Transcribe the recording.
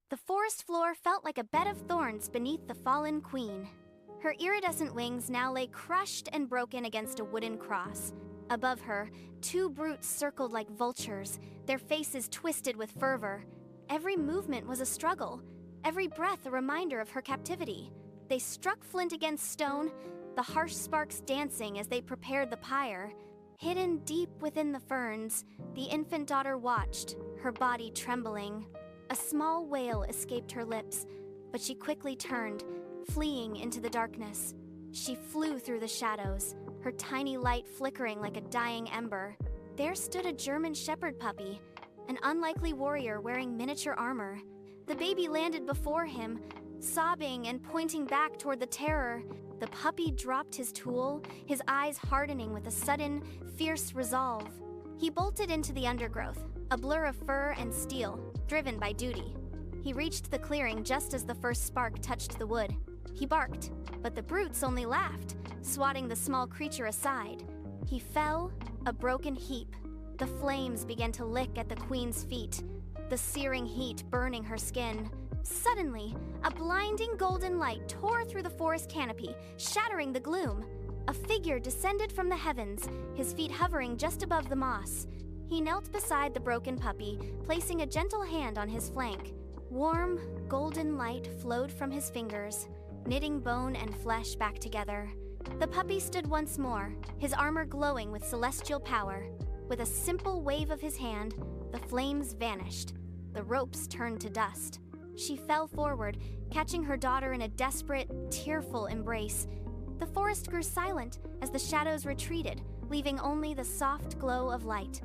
The forest floor felt like a bed of thorns beneath the fallen queen. Her iridescent wings now lay crushed and broken against a wooden cross. Above her, two brutes circled like vultures, their faces twisted with fervor. Every movement was a struggle, every breath a reminder of her captivity. They struck flint against stone, the harsh sparks dancing as they prepared the pyre. Hidden deep within the ferns, the infant daughter watched, her body trembling. A small wail escaped her lips, but she quickly turned, fleeing into the darkness. She flew through the shadows, her tiny light flickering like a dying ember. There stood a German shepherd puppy, an unlikely warrior wearing miniature armor. The baby landed before him, sobbing and pointing back toward the terror. The puppy dropped his tool, his eyes hardening with a sudden, fierce resolve. He bolted into the undergrowth, a blur of fur and steel, driven by duty. He reached the clearing just as the first spark touched the wood. He barked, but the brutes only laughed, swatting the small creature aside. He fell, a broken heap. The flames began to lick at the queen's feet, the searing heat burning her skin. Suddenly, a blinding golden light tore through the forest canopy, shattering the gloom. A figure descended from the heavens, his feet hovering just above the moss. He knelt beside the broken puppy, placing a gentle hand on his flank. Warm, golden light flowed from his fingers, knitting bone and flesh back together. The puppy stood once more, his armor glowing with celestial power. With a simple wave of his hand, the flames vanished. The ropes turned to dust. She fell forward, catching her daughter in a desperate, tearful embrace. The forest grew silent as the shadows retreated, leaving only the soft glow of light.